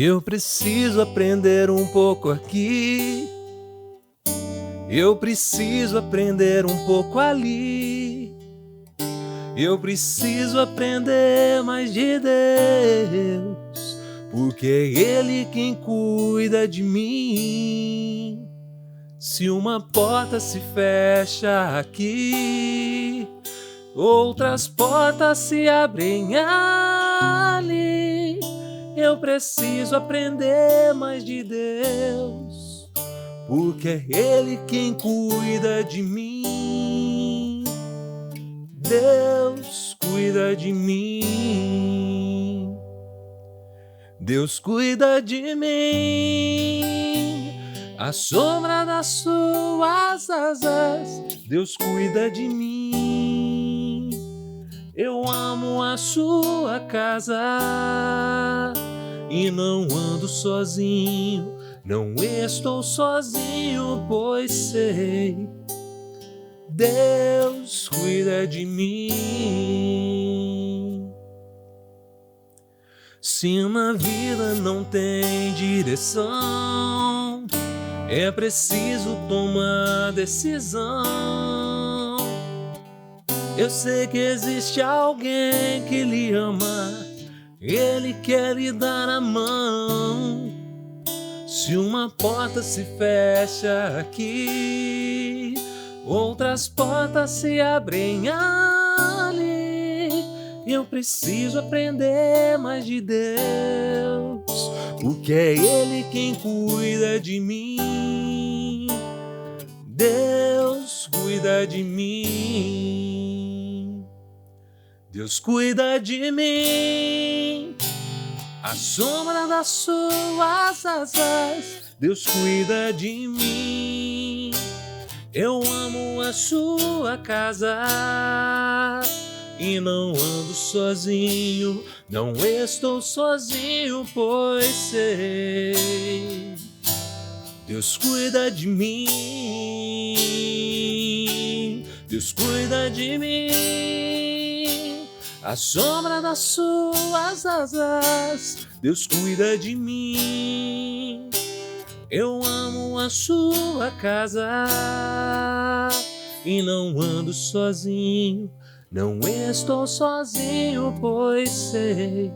Eu preciso aprender um pouco aqui, eu preciso aprender um pouco ali, eu preciso aprender mais de Deus, porque é Ele quem cuida de mim. Se uma porta se fecha aqui, outras portas se abrem ali. Eu preciso aprender mais de Deus, porque é Ele quem cuida de mim. Deus cuida de mim. Deus cuida de mim. À sombra das suas asas, Deus cuida de mim. Eu amo a sua casa e não ando sozinho, não estou sozinho, pois sei, Deus cuida de mim. Se na vida não tem direção, é preciso tomar decisão. Eu sei que existe alguém que lhe ama, Ele quer lhe dar a mão. Se uma porta se fecha aqui, outras portas se abrem ali. Eu preciso aprender mais de Deus, porque é Ele quem cuida de mim. Deus cuida de mim. Deus cuida de mim. À sombra das suas asas, Deus cuida de mim. Eu amo a sua casa e não ando sozinho, não estou sozinho, pois sei, Deus cuida de mim. Deus cuida de mim. À sombra das suas asas, Deus cuida de mim. Eu amo a sua casa e não ando sozinho, não estou sozinho, pois sei,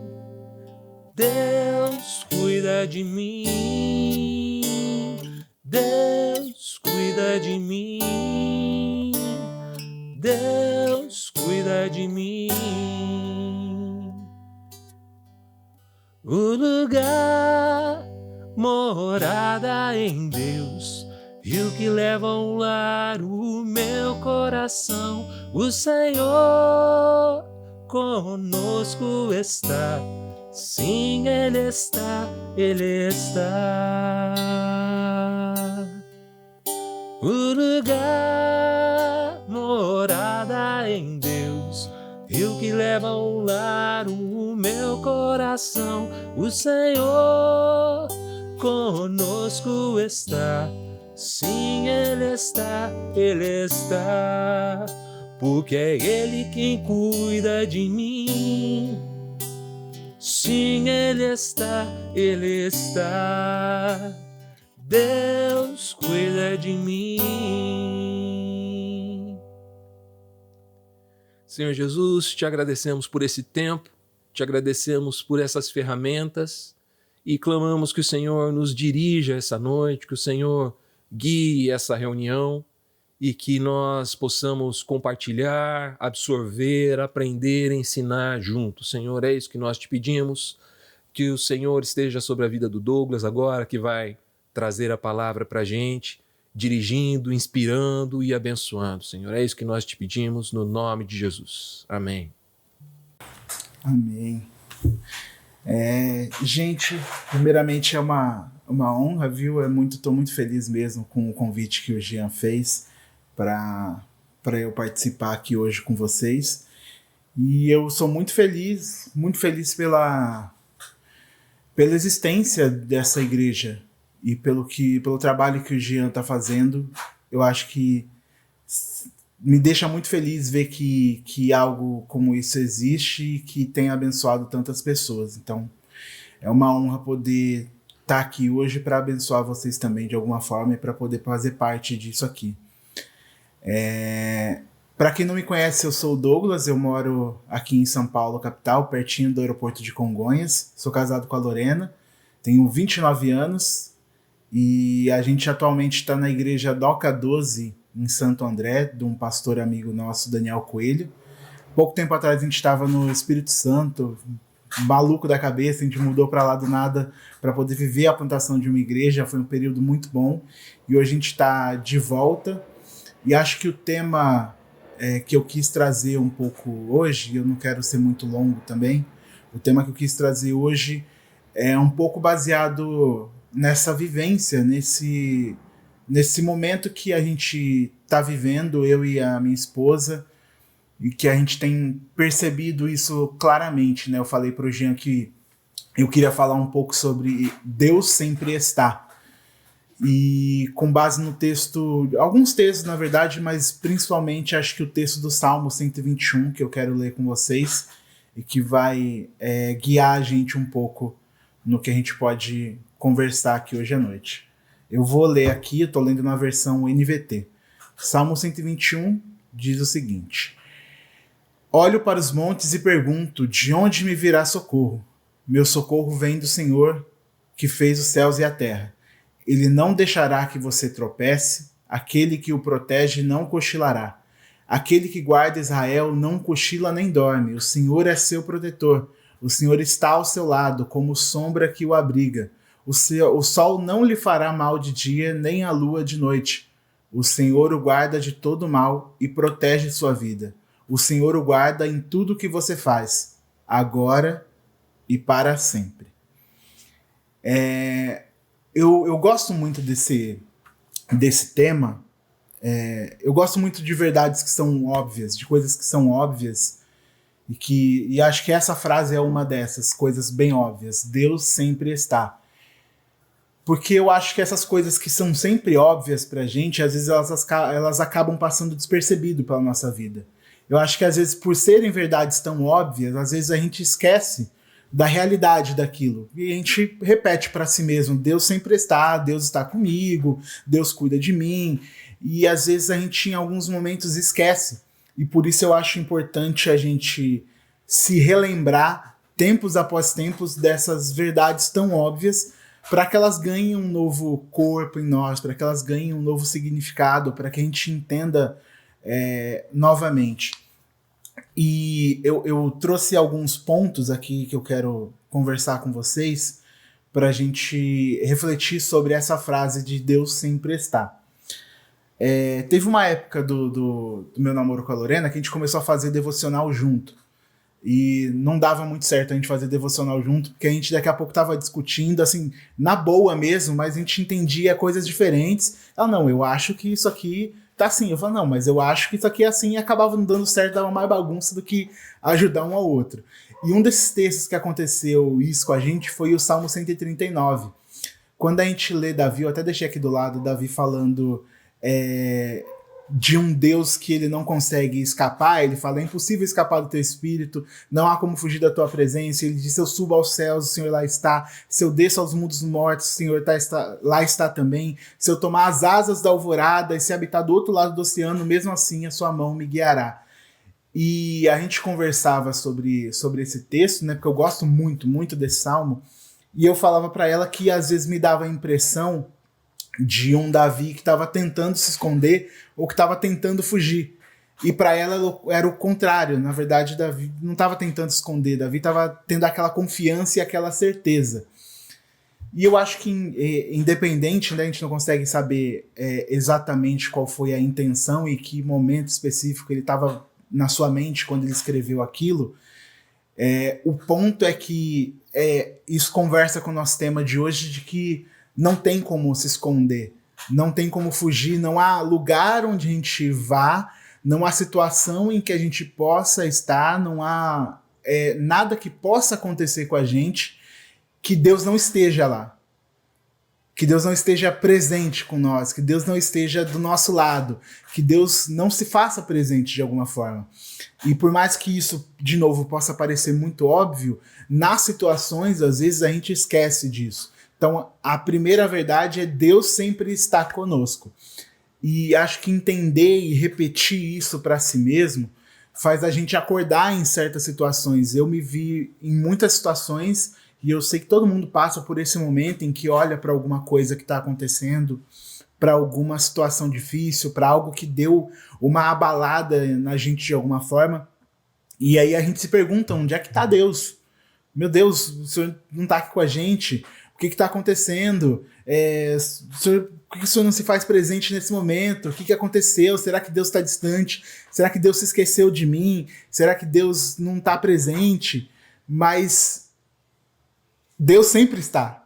Deus cuida de mim. Deus cuida de mim. Deus cuida de mim. O lugar, morada em Deus, rio que leva ao lar o meu coração. O Senhor conosco está, sim, Ele está, Ele está. O lugar, morada em Deus, rio que leva ao lar o meu coração. O Senhor conosco está, sim, Ele está, Ele está, porque é Ele quem cuida de mim. Sim, Ele está, Ele está, Deus cuida de mim. Senhor Jesus, te agradecemos por esse tempo, te agradecemos por essas ferramentas e clamamos que o Senhor nos dirija essa noite, que o Senhor guie essa reunião e que nós possamos compartilhar, absorver, aprender, ensinar juntos. Senhor, é isso que nós te pedimos, que o Senhor esteja sobre a vida do Douglas agora, que vai trazer a palavra para a gente, dirigindo, inspirando e abençoando. Senhor, é isso que nós te pedimos, no nome de Jesus. Amém. Amém. Gente, primeiramente é uma honra, viu? Estou muito feliz mesmo com o convite que o Jean fez para eu participar aqui hoje com vocês. E eu sou muito feliz pela existência dessa igreja e pelo trabalho que o Jean está fazendo. Eu acho que me deixa muito feliz ver que algo como isso existe e que tem abençoado tantas pessoas. Então, É uma honra poder estar aqui hoje para abençoar vocês também de alguma forma e para poder fazer parte disso aqui. Para quem não me conhece, eu sou o Douglas, eu moro aqui em São Paulo, capital, pertinho do aeroporto de Congonhas. Sou casado com a Lorena, tenho 29 anos e a gente atualmente está na igreja Doca 12, em Santo André, de um pastor amigo nosso, Daniel Coelho. Pouco tempo atrás a gente estava no Espírito Santo, maluco da cabeça, a gente mudou para lá do nada para poder viver a plantação de uma igreja, foi um período muito bom e hoje a gente está de volta e acho que o tema que eu quis trazer um pouco hoje, eu não quero ser muito longo também, o tema que eu quis trazer hoje é um pouco baseado nessa vivência, nesse momento que a gente está vivendo, eu e a minha esposa, e que a gente tem percebido isso claramente, né? Eu falei para o Jean que eu queria falar um pouco sobre Deus sempre está. E com base no texto, alguns textos na verdade, mas principalmente acho que o texto do Salmo 121, que eu quero ler com vocês, e que vai guiar a gente um pouco no que a gente pode conversar aqui hoje à noite. Eu vou ler aqui, eu estou lendo na versão NVT. Salmo 121 diz o seguinte: Olho para os montes e pergunto, de onde me virá socorro? Meu socorro vem do Senhor, que fez os céus e a terra. Ele não deixará que você tropece, aquele que o protege não cochilará. Aquele que guarda Israel não cochila nem dorme, o Senhor é seu protetor. O Senhor está ao seu lado, como sombra que o abriga. O sol não lhe fará mal de dia, nem a lua de noite. O Senhor o guarda de todo mal e protege sua vida. O Senhor o guarda em tudo que você faz, agora e para sempre. Eu gosto muito desse tema. Eu gosto muito de verdades que são óbvias, de coisas que são óbvias, e acho que essa frase é uma dessas coisas bem óbvias. Deus sempre está. Porque eu acho que essas coisas que são sempre óbvias pra gente, às vezes elas acabam passando despercebido pela nossa vida. Eu acho que às vezes, por serem verdades tão óbvias, às vezes a gente esquece da realidade daquilo. E a gente repete para si mesmo, Deus sempre está, Deus está comigo, Deus cuida de mim. E às vezes a gente em alguns momentos esquece. E por isso eu acho importante a gente se relembrar, tempos após tempos, dessas verdades tão óbvias, para que elas ganhem um novo corpo em nós, para que elas ganhem um novo significado, para que a gente entenda novamente. E eu trouxe alguns pontos aqui que eu quero conversar com vocês para a gente refletir sobre essa frase de Deus sempre está. Teve uma época do meu namoro com a Lorena que a gente começou a fazer devocional junto. E não dava muito certo a gente fazer devocional junto, porque a gente daqui a pouco tava discutindo, assim, na boa mesmo, mas a gente entendia coisas diferentes. Ela, não, eu acho que isso aqui tá assim. Eu falo, não, mas eu acho que isso aqui é assim, e acabava não dando certo, dava mais bagunça do que ajudar um ao outro. E um desses textos que aconteceu isso com a gente foi o Salmo 139. Quando a gente lê Davi, eu até deixei aqui do lado, Davi falando de um Deus que ele não consegue escapar. Ele fala, é impossível escapar do teu espírito, não há como fugir da tua presença. Ele diz, se eu subo aos céus, o Senhor lá está. Se eu desço aos mundos mortos, o Senhor lá está também. Se eu tomar as asas da alvorada e se habitar do outro lado do oceano, mesmo assim a sua mão me guiará. E a gente conversava sobre esse texto, né, porque eu gosto muito, muito desse salmo, e eu falava para ela que às vezes me dava a impressão de um Davi que estava tentando se esconder ou que estava tentando fugir. E para ela era o contrário. Na verdade, Davi não estava tentando se esconder. Davi estava tendo aquela confiança e aquela certeza. E eu acho que, independente, né, a gente não consegue saber exatamente qual foi a intenção e que momento específico ele estava na sua mente quando ele escreveu aquilo. O ponto é que isso conversa com o nosso tema de hoje, de que não tem como se esconder, não tem como fugir, não há lugar onde a gente vá, não há situação em que a gente possa estar, não há nada que possa acontecer com a gente que Deus não esteja lá. que Deus não esteja presente com nós, que Deus não esteja do nosso lado, que Deus não se faça presente de alguma forma. E por mais que isso, de novo, possa parecer muito óbvio, nas situações, às vezes, a gente esquece disso. Então, a primeira verdade é Deus sempre está conosco. E acho que entender e repetir isso para si mesmo faz a gente acordar em certas situações. Eu me vi em muitas situações e eu sei que todo mundo passa por esse momento em que olha para alguma coisa que está acontecendo, para alguma situação difícil, para algo que deu uma abalada na gente de alguma forma. E aí a gente se pergunta, onde é que está Deus? Meu Deus, o Senhor não está aqui com a gente? O que está acontecendo? Por que o Senhor não se faz presente nesse momento? O que aconteceu? Será que Deus está distante? Será que Deus se esqueceu de mim? Será que Deus não está presente? Mas Deus sempre está.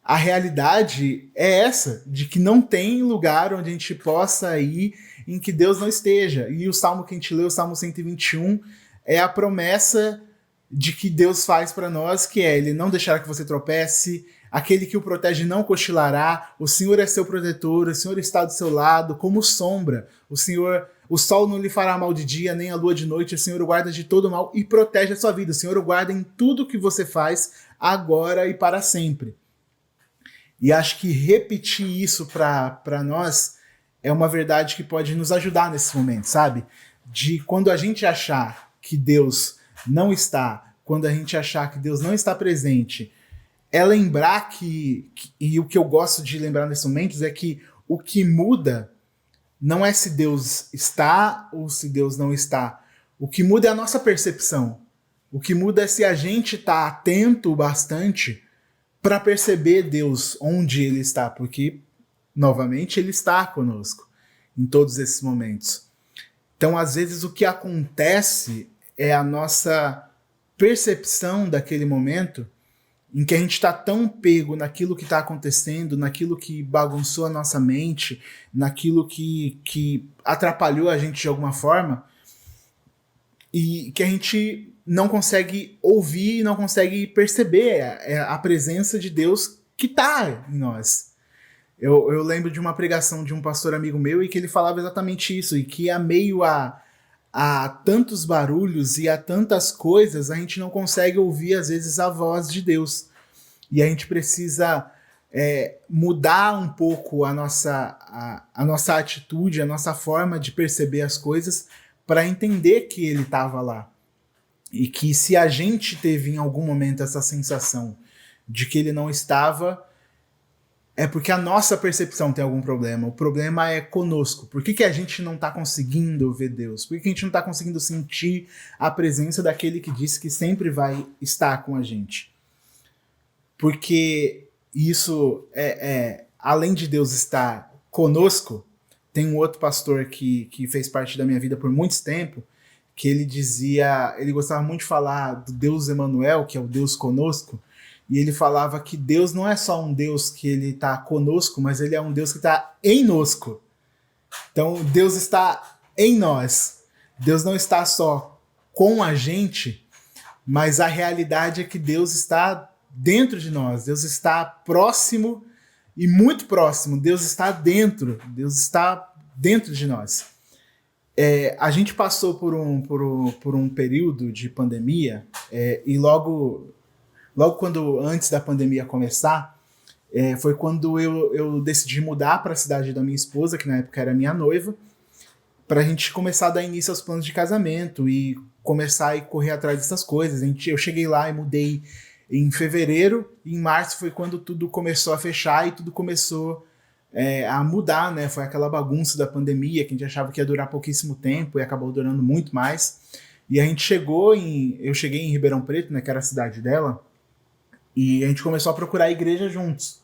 A realidade é essa, de que não tem lugar onde a gente possa ir em que Deus não esteja. E o salmo que a gente leu, o Salmo 121, é a promessa de que Deus faz para nós, que é: Ele não deixará que você tropece, aquele que o protege não cochilará, o Senhor é seu protetor, o Senhor está do seu lado, como sombra. O sol não lhe fará mal de dia, nem a lua de noite, o Senhor o guarda de todo mal e protege a sua vida. O Senhor o guarda em tudo que você faz, agora e para sempre. E acho que repetir isso para nós é uma verdade que pode nos ajudar nesse momento, sabe? De quando a gente achar que Deus não está, quando a gente achar que Deus não está presente, é lembrar e o que eu gosto de lembrar nesses momentos é que o que muda não é se Deus está ou se Deus não está. O que muda é a nossa percepção. O que muda é se a gente está atento bastante para perceber Deus onde Ele está, porque, novamente, Ele está conosco em todos esses momentos. Então, às vezes, o que acontece é a nossa percepção daquele momento em que a gente está tão pego naquilo que está acontecendo, naquilo que bagunçou a nossa mente, naquilo que atrapalhou a gente de alguma forma, e que a gente não consegue ouvir, não consegue perceber a presença de Deus que está em nós. Eu lembro de uma pregação de um pastor amigo meu e que ele falava exatamente isso, e que a meio a tantos barulhos e a tantas coisas, a gente não consegue ouvir, às vezes, a voz de Deus. E a gente precisa mudar um pouco a nossa atitude, a nossa forma de perceber as coisas, para entender que Ele estava lá. E que se a gente teve em algum momento essa sensação de que Ele não estava, é porque a nossa percepção tem algum problema. O problema é conosco. Por que a gente não está conseguindo ver Deus? Por que a gente não está conseguindo sentir a presença daquele que disse que sempre vai estar com a gente? Porque isso, além de Deus estar conosco, tem um outro pastor que fez parte da minha vida por muito tempo, que ele gostava muito de falar do Deus Emanuel, que é o Deus conosco, e ele falava que Deus não é só um Deus que ele está conosco, mas ele é um Deus que está em nosco. Então Deus está em nós. Deus não está só com a gente, mas a realidade é que Deus está dentro de nós. Deus está próximo e muito próximo. Deus está dentro. Deus está dentro de nós. A gente passou por um período de pandemia e logo antes da pandemia começar, foi quando eu decidi mudar para a cidade da minha esposa, que na época era minha noiva, para a gente começar a dar início aos planos de casamento e começar a correr atrás dessas coisas. Eu cheguei lá e mudei em fevereiro, e em março foi quando tudo começou a fechar e tudo começou a mudar, né? Foi aquela bagunça da pandemia que a gente achava que ia durar pouquíssimo tempo e acabou durando muito mais. E a gente eu cheguei em Ribeirão Preto, né, que era a cidade dela, e a gente começou a procurar igreja juntos,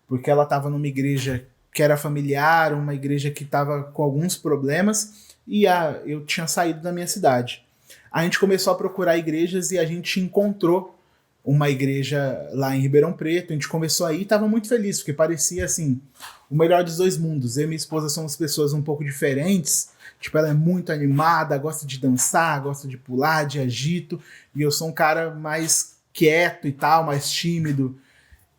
porque ela estava numa igreja que era familiar, uma igreja que estava com alguns problemas, e eu tinha saído da minha cidade. A gente começou a procurar igrejas e a gente encontrou uma igreja lá em Ribeirão Preto. A gente começou aí e estava muito feliz, porque parecia assim, o melhor dos dois mundos. Eu e minha esposa somos pessoas um pouco diferentes, tipo, ela é muito animada, gosta de dançar, gosta de pular, de agito, e eu sou um cara mais quieto e tal, mais tímido.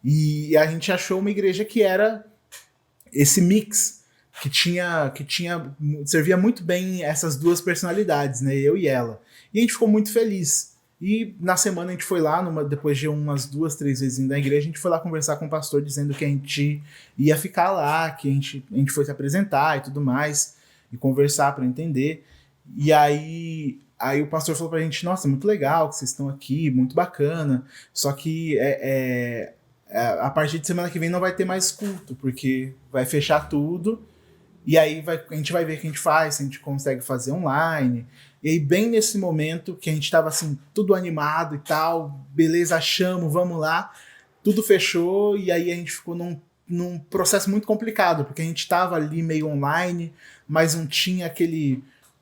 E a gente achou uma igreja que era esse mix, que servia muito bem essas duas personalidades, né? Eu e ela. E a gente ficou muito feliz. E na semana a gente foi lá, depois de umas 2, 3 vezes indo na igreja, a gente foi lá conversar com o pastor dizendo que a gente ia ficar lá, que a gente foi se apresentar e tudo mais, e conversar para entender. E aí o pastor falou pra gente, nossa, muito legal que vocês estão aqui, muito bacana, só que a partir de semana que vem não vai ter mais culto, porque vai fechar tudo, e aí a gente vai ver o que a gente faz, se a gente consegue fazer online. E aí, bem nesse momento que a gente tava assim, tudo animado e tal, beleza, achamos, vamos lá, tudo fechou, e aí a gente ficou num processo muito complicado, porque a gente tava ali meio online, mas não tinha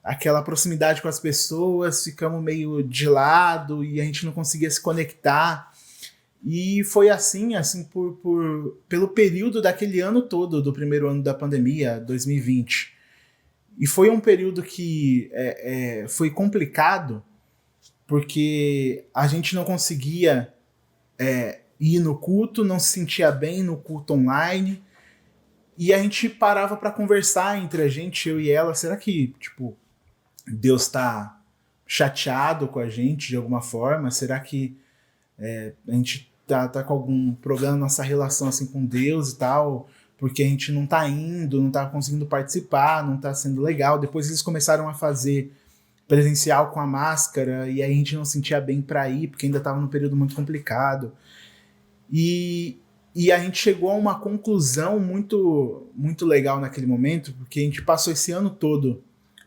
aquela proximidade com as pessoas, ficamos meio de lado, e a gente não conseguia se conectar. E foi assim pelo período daquele ano todo, do primeiro ano da pandemia, 2020. E foi um período que foi complicado, porque a gente não conseguia ir no culto, não se sentia bem no culto online, e a gente parava para conversar entre a gente, eu e ela, será que, tipo, Deus tá chateado com a gente de alguma forma? Será que a gente tá com algum problema na nossa relação assim com Deus e tal, porque a gente não tá indo, não tá conseguindo participar, não tá sendo legal. Depois eles começaram a fazer presencial com a máscara, e aí a gente não sentia bem para ir, porque ainda tava num período muito complicado. E a gente chegou a uma conclusão muito, muito legal naquele momento, porque a gente passou esse ano todo,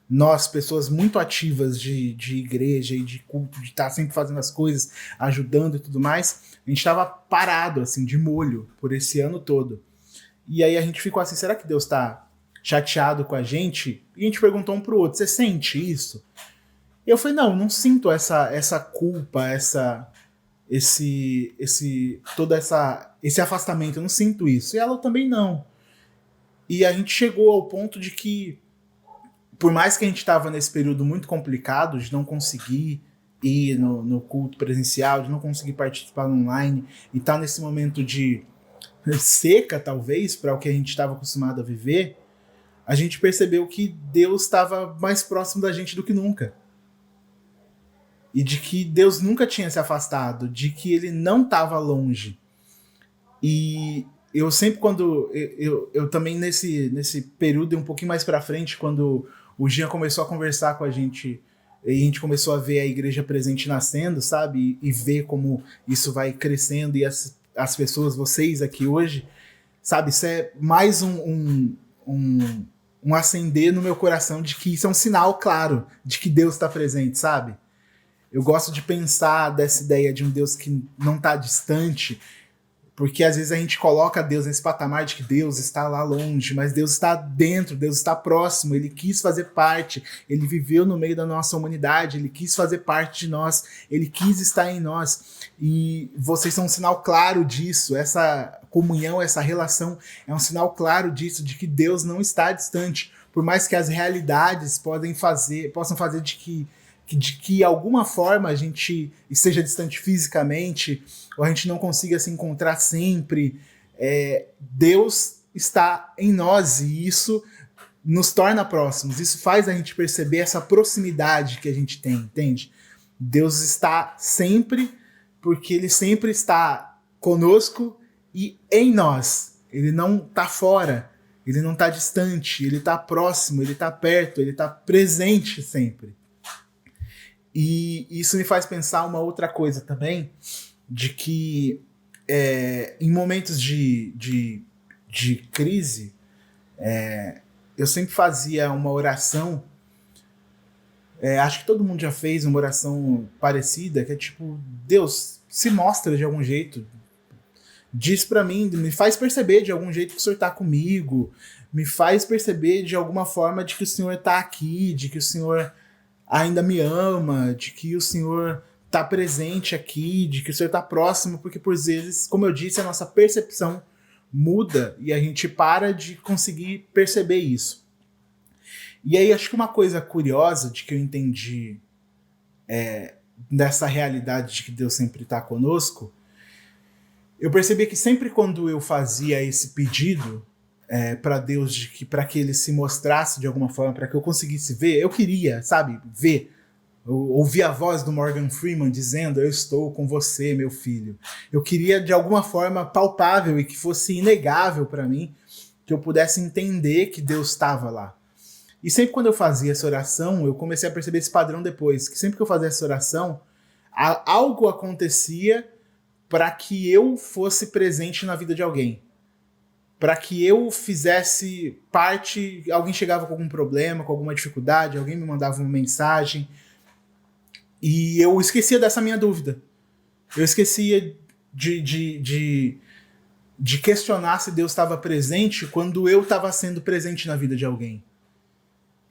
nós, pessoas muito ativas de igreja e de culto, de estar sempre fazendo as coisas, ajudando e tudo mais, a gente estava parado, assim, de molho, por esse ano todo. E aí a gente ficou assim, será que Deus está chateado com a gente? E a gente perguntou um pro outro, você sente isso? E eu falei, não sinto essa culpa, esse afastamento, eu não sinto isso. E ela também não. E a gente chegou ao ponto de que, por mais que a gente estava nesse período muito complicado de não conseguir ir no culto presencial, de não conseguir participar online, e estar nesse momento de seca, talvez, para o que a gente estava acostumado a viver, a gente percebeu que Deus estava mais próximo da gente do que nunca. E de que Deus nunca tinha se afastado, de que ele não estava longe. E eu sempre, quando eu também nesse período e um pouquinho mais para frente, quando o Jean começou a conversar com a gente e a gente começou a ver a igreja presente nascendo, sabe? E ver como isso vai crescendo, e as pessoas, vocês aqui hoje, sabe? Isso é mais um acender no meu coração de que isso é um sinal claro de que Deus está presente, sabe? Eu gosto de pensar dessa ideia de um Deus que não está distante, porque às vezes a gente coloca Deus nesse patamar de que Deus está lá longe, mas Deus está dentro, Deus está próximo, ele quis fazer parte, ele viveu no meio da nossa humanidade, ele quis fazer parte de nós, ele quis estar em nós, e vocês são um sinal claro disso, essa comunhão, essa relação é um sinal claro disso, de que Deus não está distante, por mais que as realidades possam fazer de que alguma forma a gente esteja distante fisicamente, ou a gente não consiga se encontrar sempre, Deus está em nós, e isso nos torna próximos, isso faz a gente perceber essa proximidade que a gente tem, entende? Deus está sempre, porque ele sempre está conosco e em nós, ele não está fora, ele não está distante, ele está próximo, ele está perto, ele está presente sempre. E isso me faz pensar uma outra coisa também, de que em momentos de crise, eu sempre fazia uma oração, acho que todo mundo já fez uma oração parecida, que é tipo, Deus, se mostra de algum jeito, diz pra mim, me faz perceber de algum jeito que o Senhor tá comigo, me faz perceber de alguma forma de que o Senhor tá aqui, de que o Senhor ainda me ama, de que o Senhor tá presente aqui, de que o Senhor tá próximo, porque por vezes, como eu disse, a nossa percepção muda e a gente para de conseguir perceber isso. E aí acho que uma coisa curiosa de que eu entendi dessa realidade de que Deus sempre tá conosco, eu percebi que sempre quando eu fazia esse pedido para Deus, para que ele se mostrasse de alguma forma, para que eu conseguisse ver, eu queria, sabe, ver. Eu ouvi a voz do Morgan Freeman dizendo: eu estou com você, meu filho. Eu queria de alguma forma palpável e que fosse inegável para mim, que eu pudesse entender que Deus estava lá. E sempre quando eu fazia essa oração, eu comecei a perceber esse padrão depois, que sempre que eu fazia essa oração, algo acontecia para que eu fosse presente na vida de alguém. Para que eu fizesse parte, alguém chegava com algum problema, com alguma dificuldade, alguém me mandava uma mensagem, e eu esquecia dessa minha dúvida. Eu esquecia de questionar se Deus estava presente quando eu estava sendo presente na vida de alguém.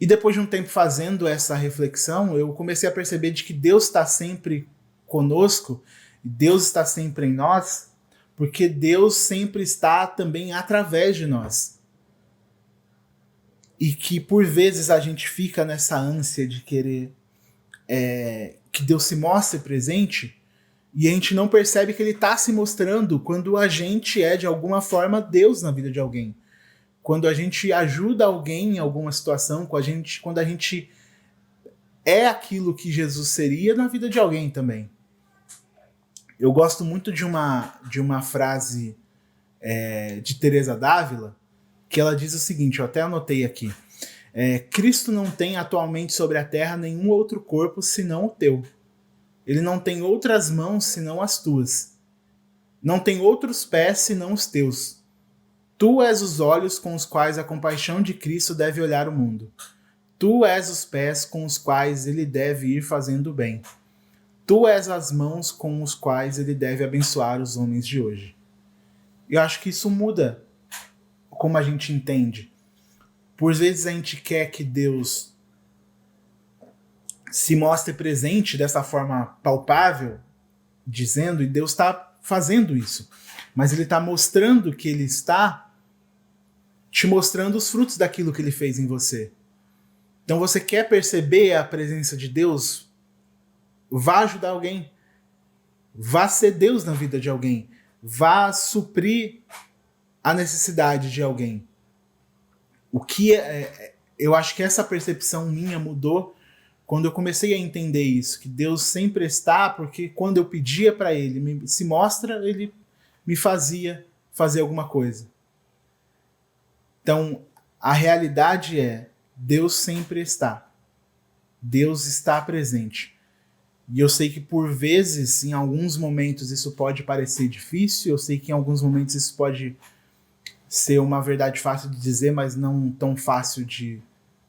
E depois de um tempo fazendo essa reflexão, eu comecei a perceber de que Deus está sempre conosco, Deus está sempre em nós, porque Deus sempre está também através de nós. E que por vezes a gente fica nessa ânsia de querer que Deus se mostre presente, e a gente não percebe que ele está se mostrando quando a gente é de alguma forma Deus na vida de alguém. Quando a gente ajuda alguém em alguma situação, quando a gente é aquilo que Jesus seria na vida de alguém também. Eu gosto muito de uma frase de Teresa d'Ávila, que ela diz o seguinte, eu até anotei aqui: Cristo não tem atualmente sobre a terra nenhum outro corpo senão o teu. Ele não tem outras mãos senão as tuas. Não tem outros pés senão os teus. Tu és os olhos com os quais a compaixão de Cristo deve olhar o mundo. Tu és os pés com os quais ele deve ir fazendo o bem. Tu és as mãos com os quais ele deve abençoar os homens de hoje. Eu acho que isso muda como a gente entende. Por vezes a gente quer que Deus se mostre presente dessa forma palpável, dizendo, e Deus está fazendo isso. Mas ele está mostrando que ele está te mostrando os frutos daquilo que ele fez em você. Então você quer perceber a presença de Deus? Vá ajudar alguém. Vá ser Deus na vida de alguém. Vá suprir a necessidade de alguém. Eu acho que essa percepção minha mudou quando eu comecei a entender isso, que Deus sempre está, porque quando eu pedia para ele se mostra, ele me fazia fazer alguma coisa. Então, a realidade é, Deus sempre está. Deus está presente. E eu sei que por vezes, em alguns momentos, isso pode parecer difícil, eu sei que em alguns momentos isso pode ser uma verdade fácil de dizer, mas não tão fácil de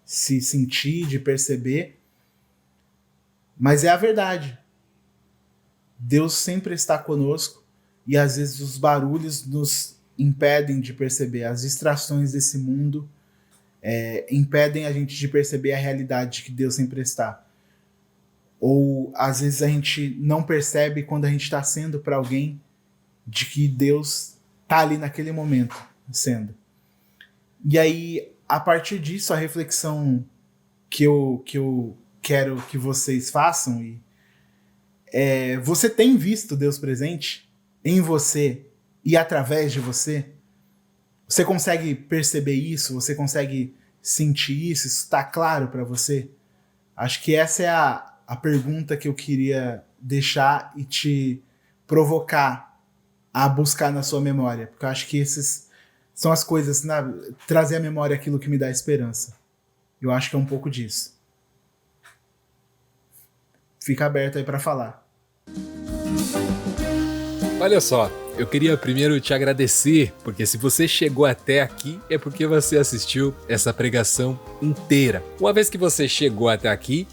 se sentir, de perceber. Mas é a verdade. Deus sempre está conosco e às vezes os barulhos nos impedem de perceber, as distrações desse mundo impedem a gente de perceber a realidade que Deus sempre está. Ou às vezes a gente não percebe quando a gente está sendo para alguém de que Deus está ali naquele momento sendo. E aí, a partir disso, a reflexão que eu quero que vocês façam você tem visto Deus presente em você e através de você? Você consegue perceber isso? Você consegue sentir isso? Isso está claro para você? Acho que essa é a pergunta que eu queria deixar e te provocar a buscar na sua memória. Porque eu acho que essas são as coisas, trazer à memória aquilo que me dá esperança. Eu acho que é um pouco disso. Fica aberto aí para falar. Olha só, eu queria primeiro te agradecer, porque se você chegou até aqui, é porque você assistiu essa pregação inteira. Uma vez que você chegou até aqui,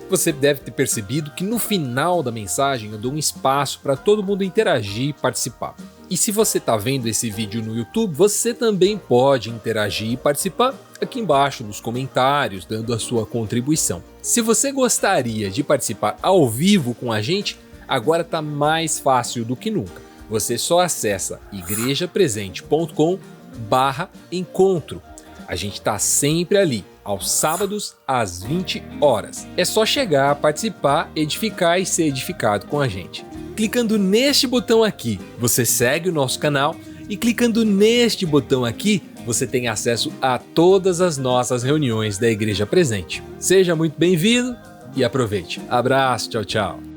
você deve ter percebido que no final da mensagem eu dou um espaço para todo mundo interagir e participar. E se você está vendo esse vídeo no YouTube, você também pode interagir e participar aqui embaixo nos comentários, dando a sua contribuição. Se você gostaria de participar ao vivo com a gente, agora está mais fácil do que nunca. Você só acessa igrejapresente.com/encontro. A gente está sempre ali, aos sábados às 20 horas. É só chegar, participar, edificar e ser edificado com a gente. Clicando neste botão aqui, você segue o nosso canal e clicando neste botão aqui, você tem acesso a todas as nossas reuniões da Igreja Presente. Seja muito bem-vindo e aproveite. Abraço, tchau, tchau.